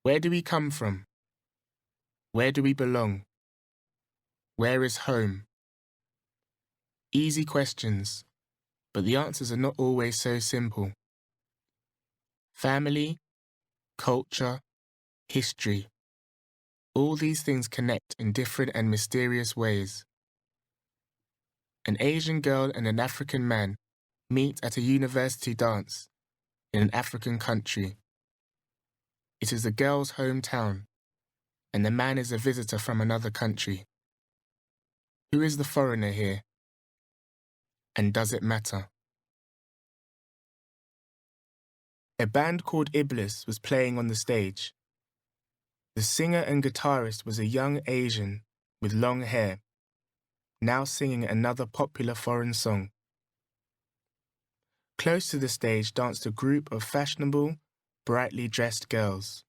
Where do we come from? Where do we belong? Where is home? Easy questions, but the answers are not always so simple. Family, culture, history. All these things connect in different and mysterious ways. An Asian girl and an African man meet at a university dance in an African country. It is the girl's hometown, and the man is a visitor from another country. Who is the foreigner here? And does it matter? A band called Iblis was playing on the stage. The singer and guitarist was a young Asian with long hair, now singing another popular foreign song. Close to the stage danced a group of fashionable, brightly dressed girls.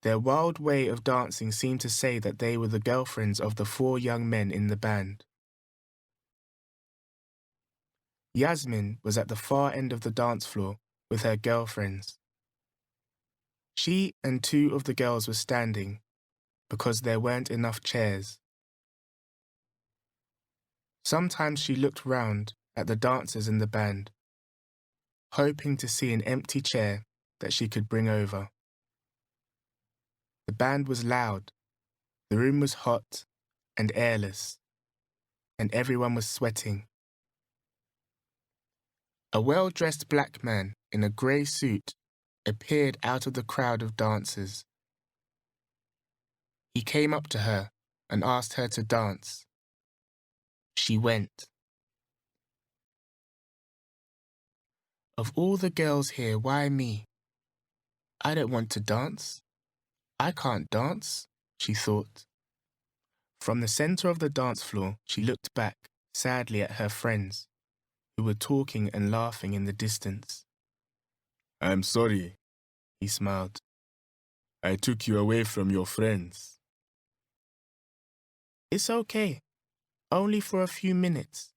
Their wild way of dancing seemed to say that they were the girlfriends of the 4 young men in the band. Yasmin was at the far end of the dance floor with her girlfriends. She and 2 of the girls were standing because there weren't enough chairs. Sometimes she looked round at the dancers in the band, hoping to see an empty chair that she could bring over. The band was loud, the room was hot and airless, and everyone was sweating. A well-dressed black man in a grey suit appeared out of the crowd of dancers. He came up to her and asked her to dance. She went. Of all the girls here, why me? I don't want to dance. I can't dance, she thought. From the centre of the dance floor, she looked back sadly at her friends, who were talking and laughing in the distance. I'm sorry, he smiled. I took you away from your friends. It's okay, only for a few minutes,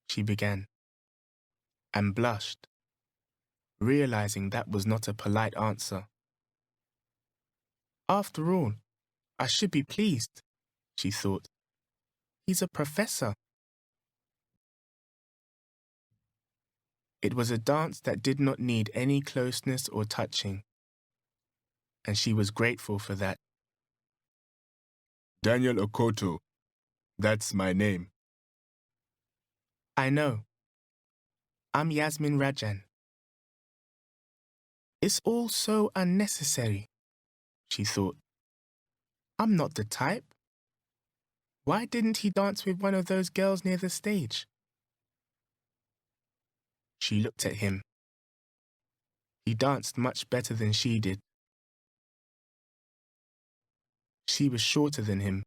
she began, and blushed, realizing that was not a polite answer. After all, I should be pleased, she thought. He's a professor. It was a dance that did not need any closeness or touching, and she was grateful for that. Daniel Okoto, that's my name. I know. I'm Yasmin Rajan. It's all so unnecessary, she thought. I'm not the type. Why didn't he dance with one of those girls near the stage? She looked at him. He danced much better than she did. She was shorter than him.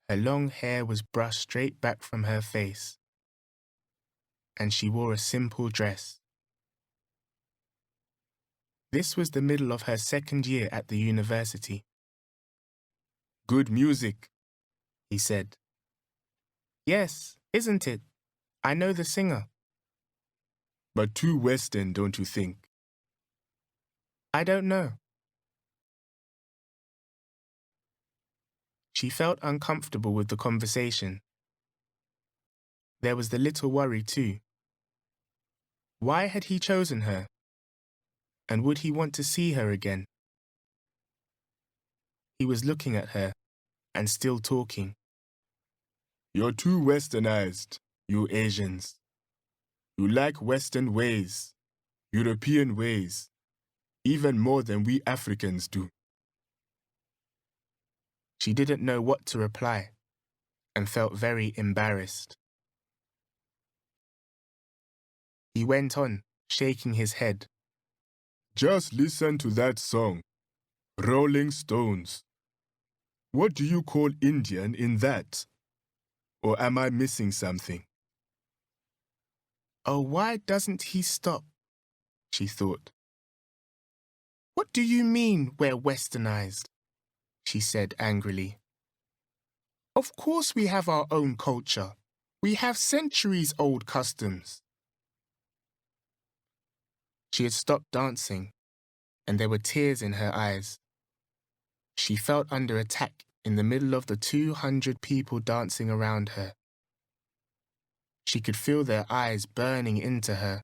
Her long hair was brushed straight back from her face, and she wore a simple dress. This was the middle of her 2nd year at the university. Good music, he said. Yes, isn't it? I know the singer. But too Western, don't you think? I don't know. She felt uncomfortable with the conversation. There was the little worry too. Why had he chosen her? And would he want to see her again? He was looking at her and still talking. You're too westernized, you Asians. You like Western ways, European ways, even more than we Africans do. She didn't know what to reply and felt very embarrassed. He went on, shaking his head. Just listen to that song, Rolling Stones. What do you call Indian in that? Or am I missing something? Oh, why doesn't he stop? She thought. What do you mean we're westernized? She said angrily. Of course we have our own culture. We have centuries-old customs. She had stopped dancing and there were tears in her eyes. She felt under attack in the middle of the 200 people dancing around her. She could feel their eyes burning into her,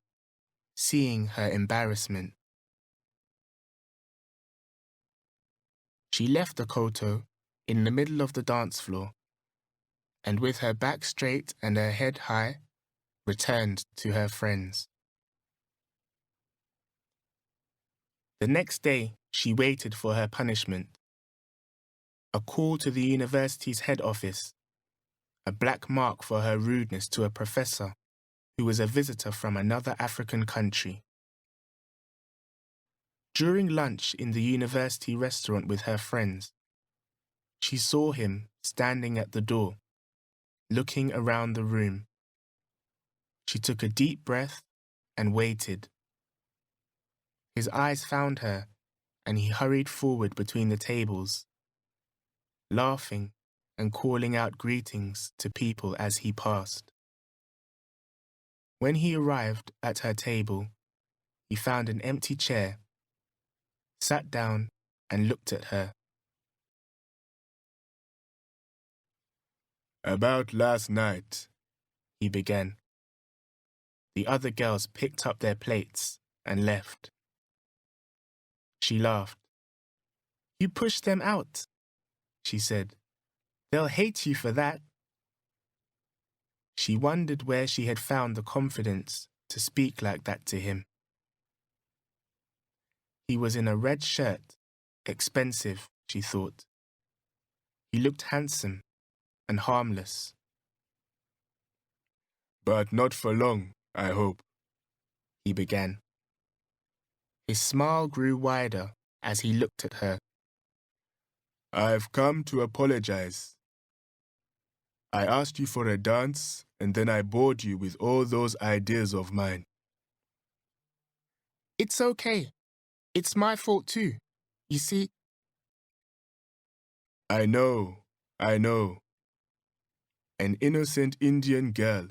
seeing her embarrassment. She left Akoto in the middle of the dance floor, and with her back straight and her head high, returned to her friends. The next day, she waited for her punishment. A call to the university's head office, a black mark for her rudeness to a professor who was a visitor from another African country. During lunch in the university restaurant with her friends, she saw him standing at the door, looking around the room. She took a deep breath and waited. His eyes found her, and he hurried forward between the tables, laughing and calling out greetings to people as he passed. When he arrived at her table, he found an empty chair, sat down and looked at her. "About last night," he began. The other girls picked up their plates and left. She laughed. "You pushed them out," she said. "They'll hate you for that." She wondered where she had found the confidence to speak like that to him. He was in a red shirt, expensive, she thought. He looked handsome and harmless. "But not for long, I hope," he began. His smile grew wider as he looked at her. "I've come to apologize. I asked you for a dance, and then I bored you with all those ideas of mine." "It's okay. It's my fault too. You see..." I know. An innocent Indian girl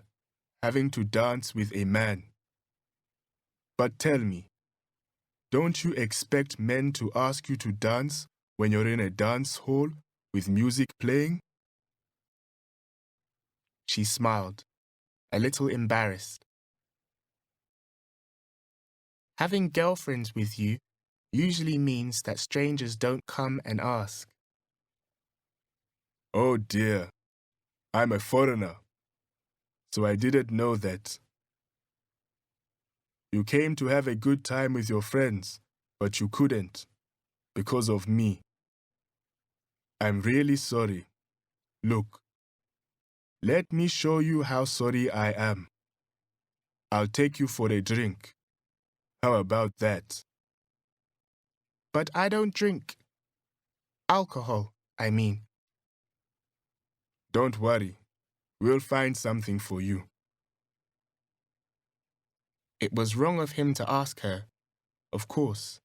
having to dance with a man. But tell me, don't you expect men to ask you to dance when you're in a dance hall with music playing? She smiled, a little embarrassed. Having girlfriends with you usually means that strangers don't come and ask. Oh dear, I'm a foreigner, so I didn't know that. You came to have a good time with your friends, but you couldn't, because of me. I'm really sorry. Look, let me show you how sorry I am. I'll take you for a drink. How about that? But I don't drink. Alcohol, I mean. Don't worry. We'll find something for you. It was wrong of him to ask her, of course,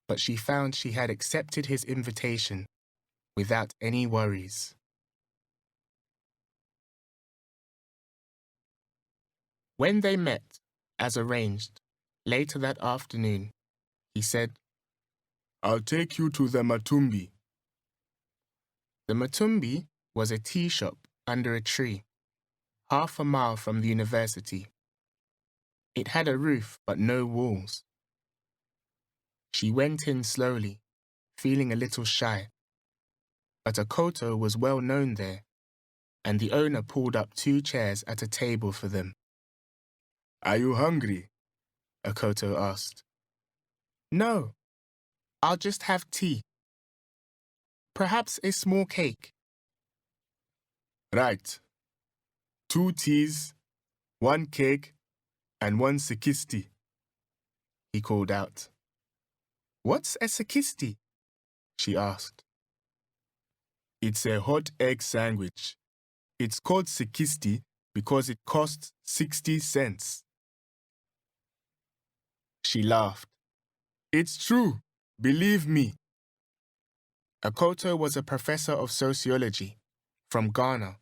but she found she had accepted his invitation without any worries. When they met, as arranged, later that afternoon, he said, "I'll take you to the Matumbi." The Matumbi was a tea shop under a tree, half a mile from the university. It had a roof but no walls. She went in slowly, feeling a little shy. But Akoto was well known there, and the owner pulled up 2 chairs at a table for them. "Are you hungry?" Akoto asked. "No, I'll just have tea. Perhaps a small cake." "Right. 2 teas, 1 cake, and 1 sikisti," he called out. "What's a sikisti?" she asked. It's a hot egg sandwich. It's called sikisti because it costs 60 cents. She laughed. It's true. Believe me. Akoto was a professor of sociology from Ghana.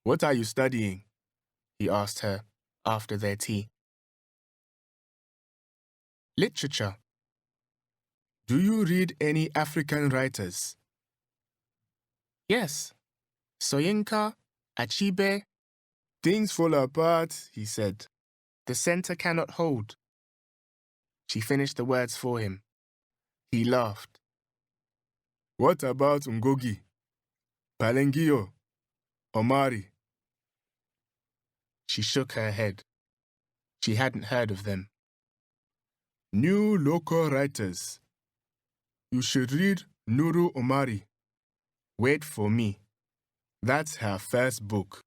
"What are you studying?" he asked her after their tea. "Literature," Do you read any African writers? Yes. Soyinka, Achebe. Things fall apart, he said. The center cannot hold. She finished the words for him. He laughed. What about Ngugi, Palengio, Omari? She shook her head. She hadn't heard of them. New local writers. You should read Nuru Omari. Wait for me. That's her first book.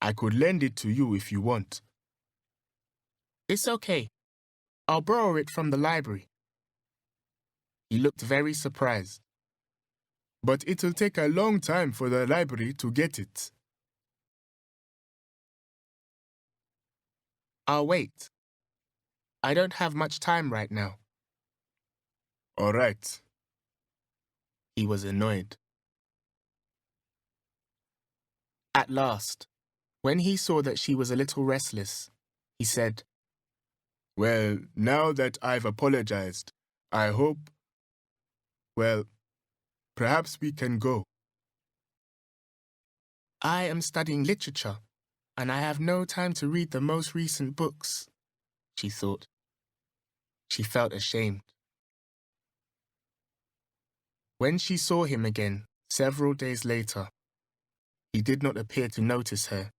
I could lend it to you if you want. It's okay. I'll borrow it from the library. He looked very surprised. But it'll take a long time for the library to get it. I'll wait. I don't have much time right now. All right. He was annoyed. At last, when he saw that she was a little restless, he said, Well, now that I've apologized, I hope... Well, perhaps we can go. I am studying literature, and I have no time to read the most recent books, she thought. She felt ashamed. When she saw him again, several days later, he did not appear to notice her.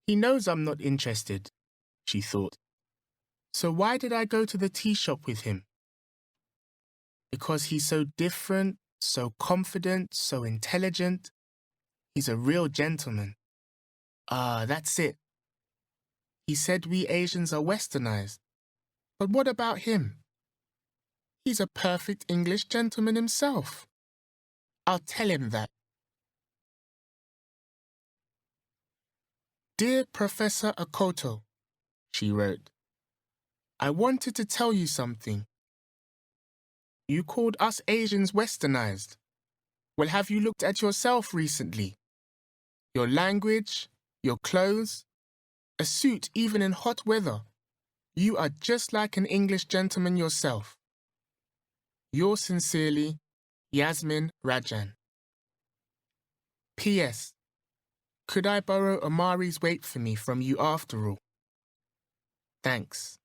He knows I'm not interested, she thought. So why did I go to the tea shop with him? Because he's so different, so confident, so intelligent. He's a real gentleman. Ah, that's it. He said we Asians are westernized. But what about him? He's a perfect English gentleman himself. I'll tell him that. Dear Professor Akoto, she wrote, I wanted to tell you something. You called us Asians westernized. Well, have you looked at yourself recently? Your language, your clothes, a suit even in hot weather. You are just like an English gentleman yourself. Yours sincerely, Yasmin Rajan. P.S. Could I borrow Omari's weight for me from you after all? Thanks.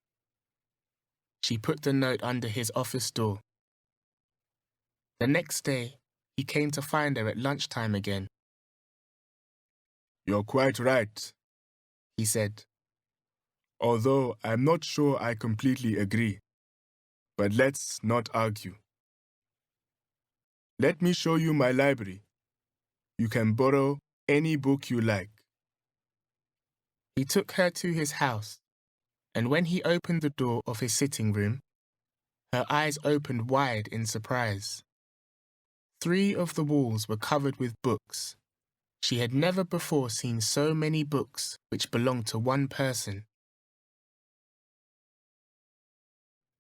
She put the note under his office door. The next day, he came to find her at lunchtime again. You're quite right, he said. Although I'm not sure I completely agree. But let's not argue. Let me show you my library. You can borrow any book you like. He took her to his house, and when he opened the door of his sitting room, her eyes opened wide in surprise. 3 of the walls were covered with books. She had never before seen so many books which belonged to one person.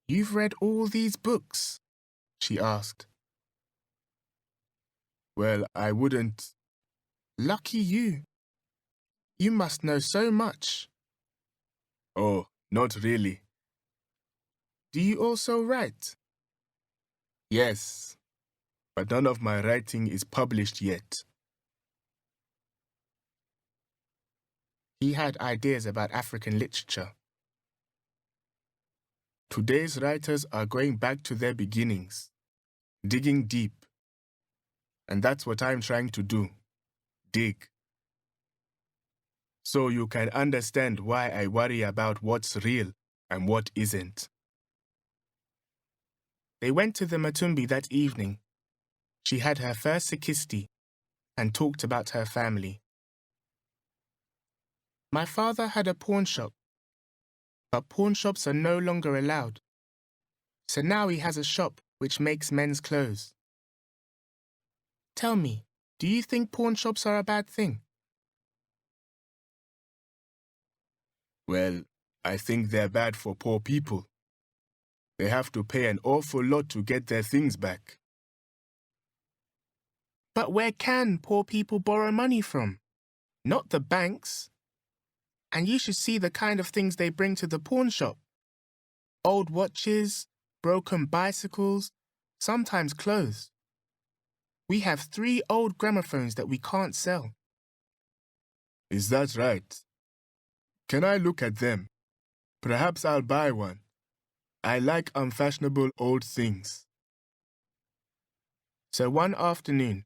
You've read all these books? She asked. Well, I wouldn't. Lucky you. You must know so much. Oh, not really. Do you also write? Yes, but none of my writing is published yet. He had ideas about African literature. Today's writers are going back to their beginnings, digging deep. And that's what I'm trying to do, dig. So you can understand why I worry about what's real and what isn't. They went to the Matumbi that evening. She had her first sikisti and talked about her family. My father had a pawn shop, but pawn shops are no longer allowed. So now he has a shop which makes men's clothes. Tell me, do you think pawn shops are a bad thing? Well, I think they're bad for poor people. They have to pay an awful lot to get their things back. But where can poor people borrow money from? Not the banks. And you should see the kind of things they bring to the pawn shop. Old watches, broken bicycles, sometimes clothes. We have 3 old gramophones that we can't sell. Is that right? Can I look at them? Perhaps I'll buy one. I like unfashionable old things. So one afternoon,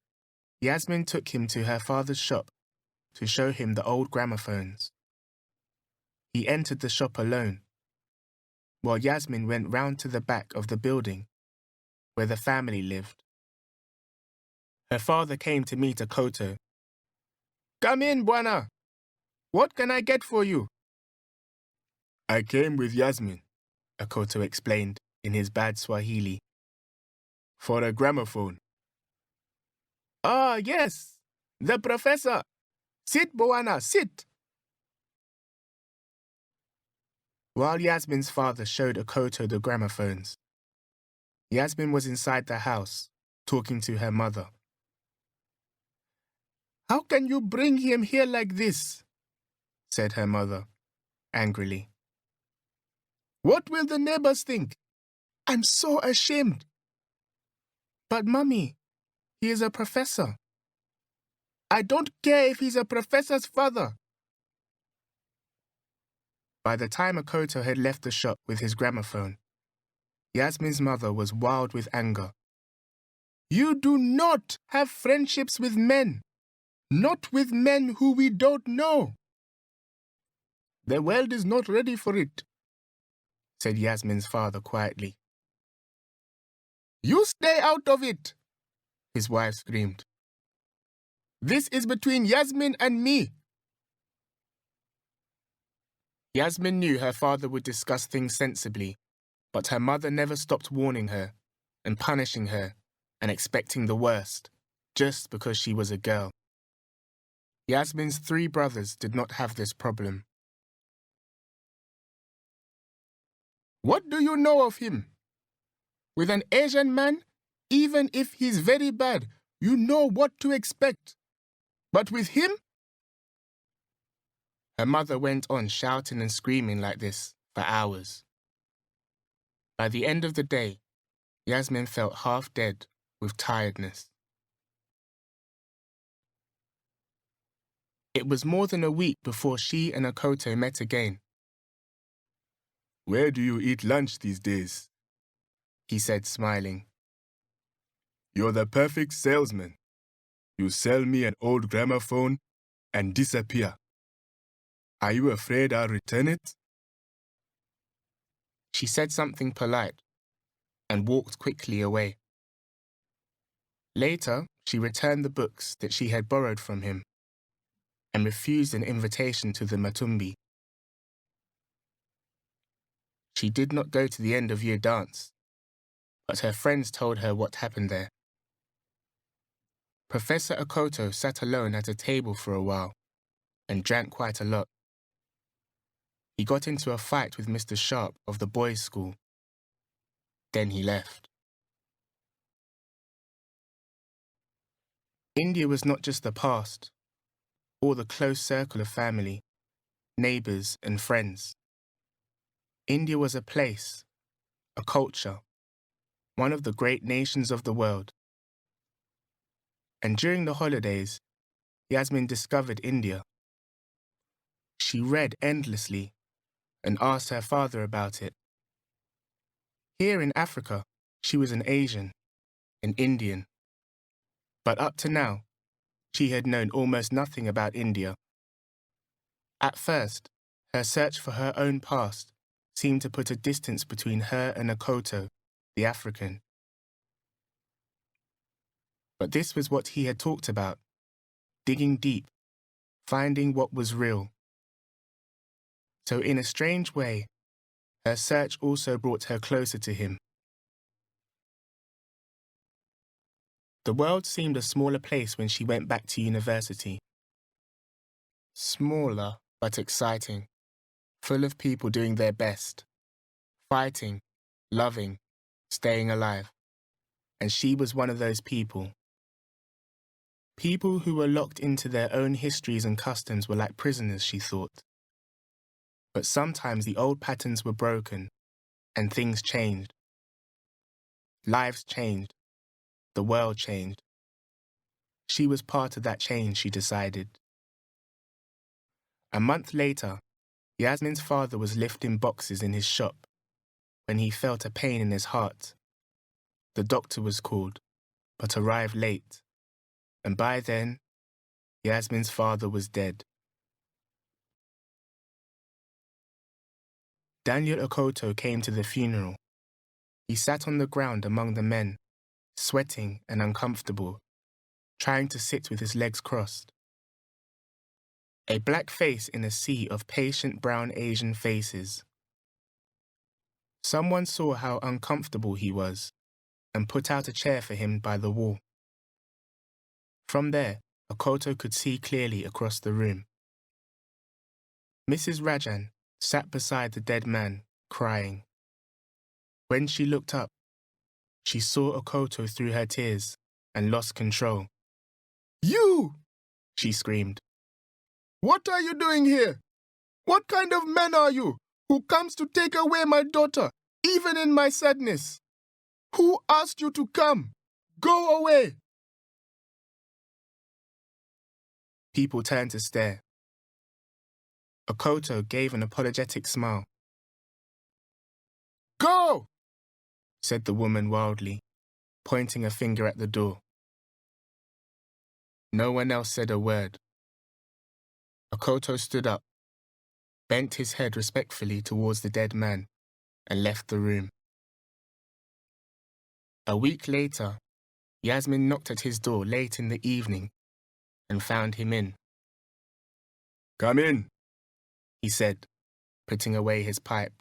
Yasmin took him to her father's shop to show him the old gramophones. He entered the shop alone, while Yasmin went round to the back of the building where the family lived. Her father came to meet Akoto. "Come in, Bwana. What can I get for you?" I came with Yasmin, Akoto explained in his bad Swahili. for a gramophone. "Ah, yes, the professor. Sit, Bwana, sit." While Yasmin's father showed Akoto the gramophones, Yasmin was inside the house, talking to her mother. "How can you bring him here like this?" said her mother, angrily. "What will the neighbors think? I'm so ashamed." "But, Mummy, he is a professor." "I don't care if he's a professor's father." By the time Akoto had left the shop with his gramophone, Yasmin's mother was wild with anger. "You do not have friendships with men, not with men who we don't know." "The world is not ready for it," said Yasmin's father quietly. "You stay out of it," his wife screamed. "This is between Yasmin and me." Yasmin knew her father would discuss things sensibly, but her mother never stopped warning her and punishing her and expecting the worst, just because she was a girl. Yasmin's 3 brothers did not have this problem. "What do you know of him? With an Asian man, even if he's very bad, you know what to expect. But with him?" Her mother went on shouting and screaming like this for hours. By the end of the day, Yasmin felt half dead with tiredness. It was more than a week before she and Akoto met again. Where do you eat lunch these days? He said, smiling. You're the perfect salesman. You sell me an old gramophone and disappear. Are you afraid I'll return it? She said something polite and walked quickly away. Later, she returned the books that she had borrowed from him and refused an invitation to the Matumbi. She did not go to the end of year dance, but her friends told her what happened there. Professor Akoto sat alone at a table for a while and drank quite a lot. He got into a fight with Mr. Sharp of the boys' school. Then he left. India was not just the past, or the close circle of family, neighbours and friends. India was a place, a culture, one of the great nations of the world. And during the holidays, Yasmin discovered India. She read endlessly and asked her father about it. Here in Africa, she was an Asian, an Indian. But up to now, she had known almost nothing about India. At first, her search for her own past seemed to put a distance between her and Akoto, the African. But this was what he had talked about, digging deep, finding what was real. So in a strange way, her search also brought her closer to him. The world seemed a smaller place when she went back to university. Smaller, but exciting, full of people doing their best, fighting, loving, staying alive. And she was one of those people. People who were locked into their own histories and customs were like prisoners, she thought. But sometimes the old patterns were broken, and things changed. Lives changed. The world changed. She was part of that change, she decided. A month later, Yasmin's father was lifting boxes in his shop when he felt a pain in his heart. The doctor was called, but arrived late, and by then, Yasmin's father was dead. Daniel Okoto came to the funeral. He sat on the ground among the men, sweating and uncomfortable, trying to sit with his legs crossed. A black face in a sea of patient brown Asian faces. Someone saw how uncomfortable he was and put out a chair for him by the wall. From there, Okoto could see clearly across the room. Mrs. Rajan sat beside the dead man, crying. When she looked up, she saw Okoto through her tears and lost control. You! She screamed. What are you doing here? What kind of man are you who comes to take away my daughter, even in my sadness? Who asked you to come? Go away! People turned to stare. Okoto gave an apologetic smile. Go! Said the woman wildly, pointing a finger at the door. No one else said a word. Okoto stood up, bent his head respectfully towards the dead man, and left the room. A week later, Yasmin knocked at his door late in the evening and found him in. Come in, he said, putting away his pipe.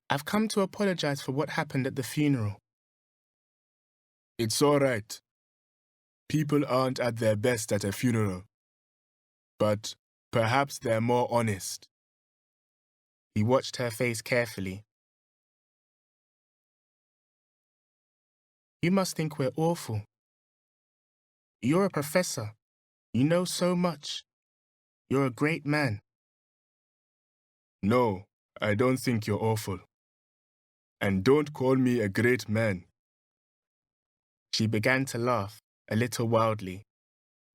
I've come to apologize for what happened at the funeral. It's all right. People aren't at their best at a funeral. But perhaps they're more honest. He watched her face carefully. You must think we're awful. You're a professor. You know so much. You're a great man. No, I don't think you're awful. And don't call me a great man. She began to laugh, a little wildly.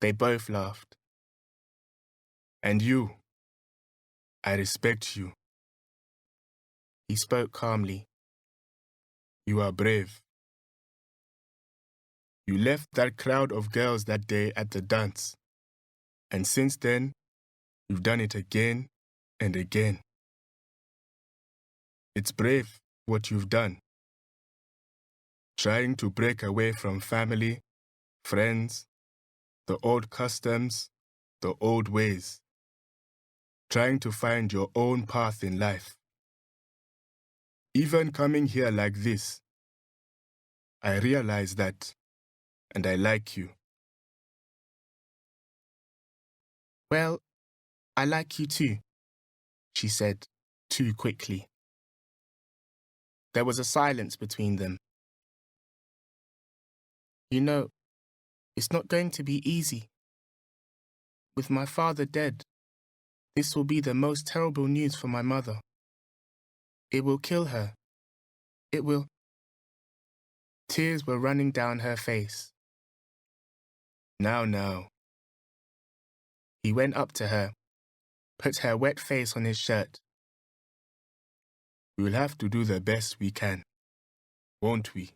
They both laughed. And you, I respect you. He spoke calmly. You are brave. You left that crowd of girls that day at the dance. And since then, you've done it again and again. It's brave what you've done. Trying to break away from family, friends, the old customs, the old ways. Trying to find your own path in life. Even coming here like this, I realize that, and I like you. Well, I like you too, she said, too quickly. There was a silence between them. You know, it's not going to be easy. With my father dead, this will be the most terrible news for my mother. It will kill her. It will. Tears were running down her face. Now. He went up to her, put her wet face on his shirt. We'll have to do the best we can, won't we?